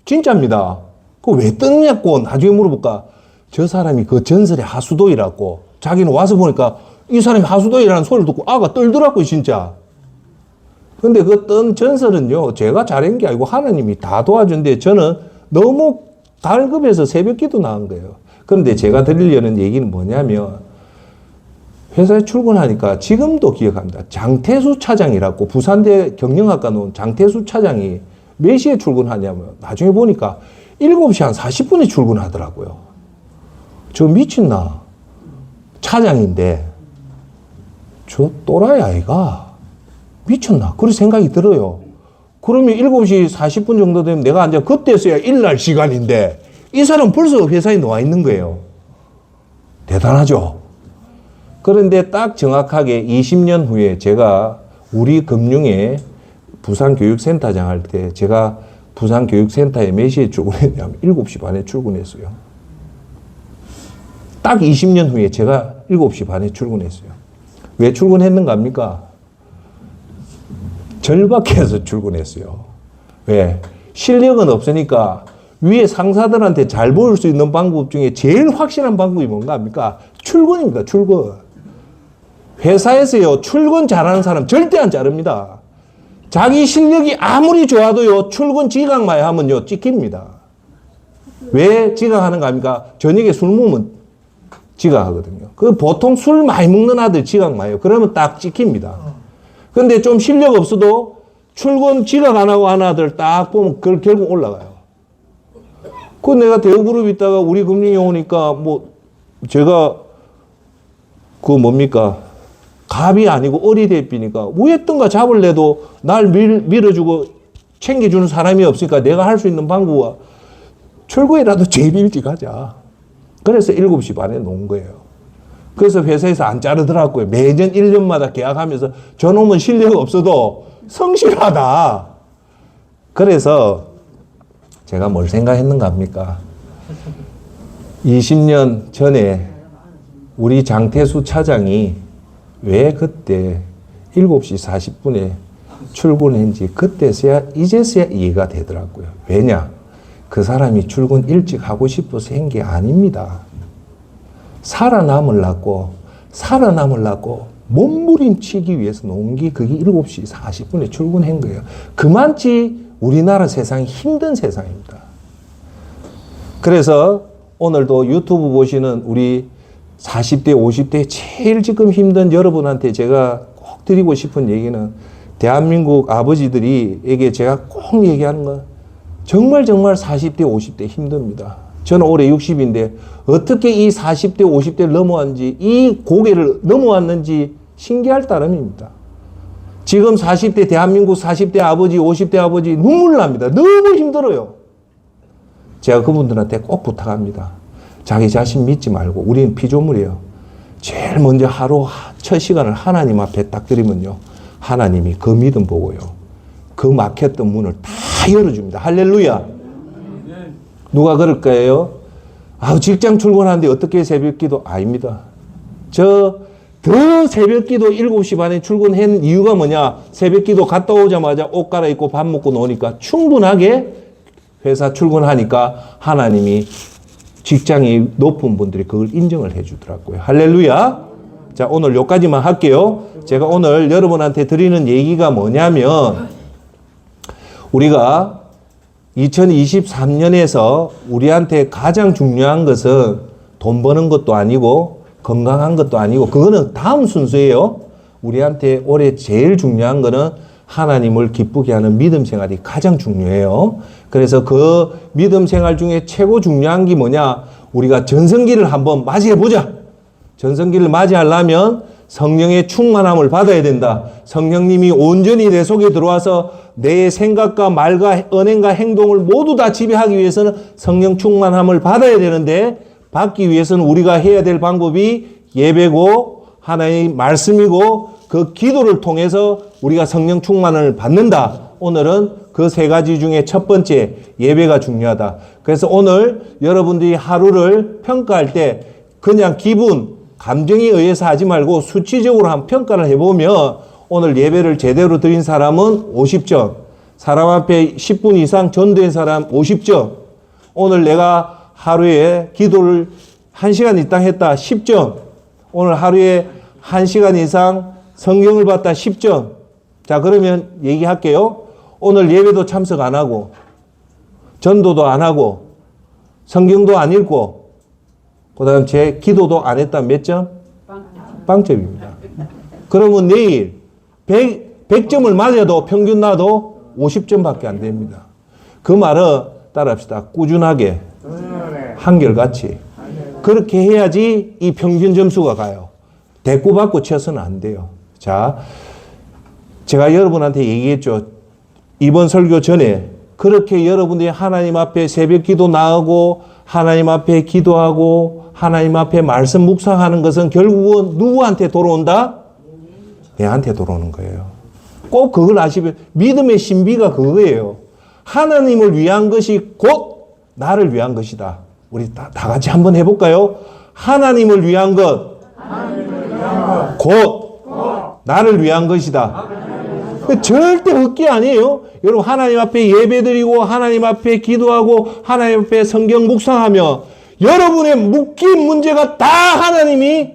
진짜입니다. 그 왜 뜨냐고 나중에 물어볼까? 저 사람이 그 전설의 하수도이라고. 자기는 와서 보니까 이 사람이 하수도이라는 소리를 듣고 아가 떨더라고요, 진짜. 근데 그 뜬 전설은요, 제가 잘한 게 아니고 하나님이 다 도와준데 저는 너무 갈급해서 새벽 기도 나온 거예요. 그런데 제가 드리려는 얘기는 뭐냐면 회사에 출근하니까 지금도 기억합니다. 장태수 차장이라고 부산대 경영학과 나온 장태수 차장이 몇 시에 출근하냐면 나중에 보니까 7시 한 40분에 출근하더라고요. 저 미친나. 차장인데 저 또라이 아이가 미쳤나? 그런 생각이 들어요. 그러면 7시 40분 정도 되면 내가 앉아 그때서야 일날 시간인데 이 사람 벌써 회사에 나와 있는 거예요. 대단하죠? 그런데 딱 정확하게 20년 후에 제가 우리 금융의 부산교육센터장 할 때 제가 부산교육센터에 몇 시에 출근했냐면 7시 반에 출근했어요. 딱 20년 후에 제가 7시 반에 출근했어요. 왜 출근했는가 합니까? 절박해서 출근했어요. 왜? 실력은 없으니까 위에 상사들한테 잘 보일 수 있는 방법 중에 제일 확실한 방법이 뭔가 합니까? 출근입니다. 출근. 회사에서요, 출근 잘하는 사람 절대 안 자릅니다. 자기 실력이 아무리 좋아도요, 출근 지각만 하면요, 찍힙니다. 왜 지각하는가 합니까? 저녁에 술 먹으면 지각하거든요. 그 보통 술 많이 먹는 아들 지각 많이 해요. 그러면 딱 찍힙니다. 근데 좀 실력 없어도 출근 지각 안 하고 하는 아들 딱 보면 결국 올라가요. 그 내가 대우그룹 있다가 우리 금융에 오니까 뭐 제가 그 뭡니까? 갑이 아니고 어리대비니까 위에 뜬가 잡을래도 날 밀어주고 챙겨주는 사람이 없으니까 내가 할 수 있는 방법은 출근이라도 제일 일찍 하자. 그래서 7시 반에 놓은 거예요. 그래서 회사에서 안 자르더라고요. 매년 1년마다 계약하면서 저놈은 실력 없어도 성실하다. 그래서 제가 뭘 생각했는가 합니까? 20년 전에 우리 장태수 차장이 왜 그때 7시 40분에 출근했는지 그때서야 이제서야 이해가 되더라고요. 왜냐? 그 사람이 출근 일찍 하고 싶어서 한 게 아닙니다. 살아남으려고 몸부림치기 위해서 놓은 게 그게 7시 40분에 출근한 거예요. 그만치 우리나라 세상이 힘든 세상입니다. 그래서 오늘도 유튜브 보시는 우리 40대, 50대 제일 지금 힘든 여러분한테 제가 꼭 드리고 싶은 얘기는 대한민국 아버지들이에게 제가 꼭 얘기하는 건 정말 40대, 50대 힘듭니다. 저는 올해 60인데 어떻게 이 40대, 50대를 넘어왔는지 이 고개를 넘어왔는지 신기할 따름입니다. 지금 40대 대한민국 40대 아버지, 50대 아버지 눈물 납니다. 너무 힘들어요. 제가 그분들한테 꼭 부탁합니다. 자기 자신 믿지 말고 우리는 피조물이에요. 제일 먼저 하루 첫 시간을 하나님 앞에 딱 드리면요. 하나님이 그 믿음 보고요. 그 막혔던 문을 다 열어줍니다. 할렐루야. 누가 그럴 거예요? 직장 출근하는데 어떻게 새벽기도? 아닙니다. 더 새벽기도 7시 반에 출근한 이유가 뭐냐? 새벽기도 갔다 오자마자 옷 갈아입고 밥 먹고 노니까 충분하게 회사 출근하니까 하나님이 직장이 높은 분들이 그걸 인정을 해 주더라고요. 할렐루야. 자, 오늘 여기까지만 할게요. 제가 오늘 여러분한테 드리는 얘기가 뭐냐면 우리가 2023년에서 우리한테 가장 중요한 것은 돈 버는 것도 아니고 건강한 것도 아니고 그거는 다음 순서예요. 우리한테 올해 제일 중요한 거는 하나님을 기쁘게 하는 믿음 생활이 가장 중요해요. 그래서 그 믿음 생활 중에 최고 중요한 게 뭐냐? 우리가 전성기를 한번 맞이해보자. 전성기를 맞이하려면 성령의 충만함을 받아야 된다. 성령님이 온전히 내 속에 들어와서 내 생각과 말과 언행과 행동을 모두 다 지배하기 위해서는 성령 충만함을 받아야 되는데 받기 위해서는 우리가 해야 될 방법이 예배고 하나님의 말씀이고 그 기도를 통해서 우리가 성령 충만을 받는다. 오늘은 그 세 가지 중에 첫 번째 예배가 중요하다. 그래서 오늘 여러분들이 하루를 평가할 때 그냥 기분, 감정에 의해서 하지 말고 수치적으로 한 평가를 해보면 오늘 예배를 제대로 드린 사람은 50점, 사람 앞에 10분 이상 전도한 사람 50점, 오늘 내가 하루에 기도를 1시간 이상 했다 10점, 오늘 하루에 1시간 이상 성경을 봤다 10점. 자, 그러면 얘기할게요. 오늘 예배도 참석 안 하고 전도도 안 하고 성경도 안 읽고 그 다음 제 기도도 안 했다 몇 점? 빵점입니다. 그러면 내일 100점을 맞아도 평균 나도 50점밖에 안 됩니다. 그 말은 따라합시다. 꾸준하게 한결같이 그렇게 해야지 이 평균 점수가 가요. 대꾸받고 쳐서는 안 돼요. 자, 제가 여러분한테 얘기했죠. 이번 설교 전에 그렇게 여러분들이 하나님 앞에 새벽 기도 나오고 하나님 앞에 기도하고 하나님 앞에 말씀 묵상하는 것은 결국은 누구한테 돌아온다? 내한테 돌아오는 거예요. 꼭 그걸 아시면 믿음의 신비가 그거예요. 하나님을 위한 것이 곧 나를 위한 것이다. 우리 다 같이 한번 해볼까요? 하나님을 위한 것, 곧 나를 위한 것이다. 절대 헛기 아니에요. 여러분 하나님 앞에 예배드리고 하나님 앞에 기도하고 하나님 앞에 성경 묵상하며 여러분의 묶인 문제가 다 하나님이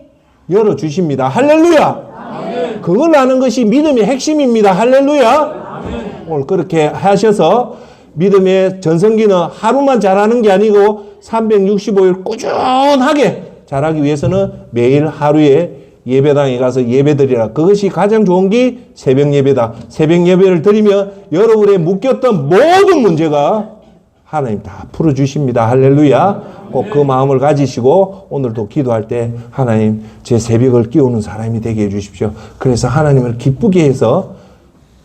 열어주십니다. 할렐루야. 그걸 아는 것이 믿음의 핵심입니다. 할렐루야. 오늘 그렇게 하셔서 믿음의 전성기는 하루만 잘하는 게 아니고 365일 꾸준하게 잘하기 위해서는 매일 하루에 예배당에 가서 예배드리라. 그것이 가장 좋은 게 새벽 예배다. 새벽 예배를 드리면 여러분의 묶였던 모든 문제가 하나님 다 풀어주십니다. 할렐루야. 꼭 그 마음을 가지시고 오늘도 기도할 때 하나님 제 새벽을 끼우는 사람이 되게 해주십시오. 그래서 하나님을 기쁘게 해서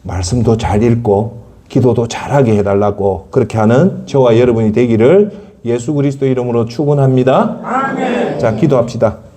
말씀도 잘 읽고 기도도 잘하게 해달라고 그렇게 하는 저와 여러분이 되기를 예수 그리스도 이름으로 축원합니다. 아멘. 자, 기도합시다.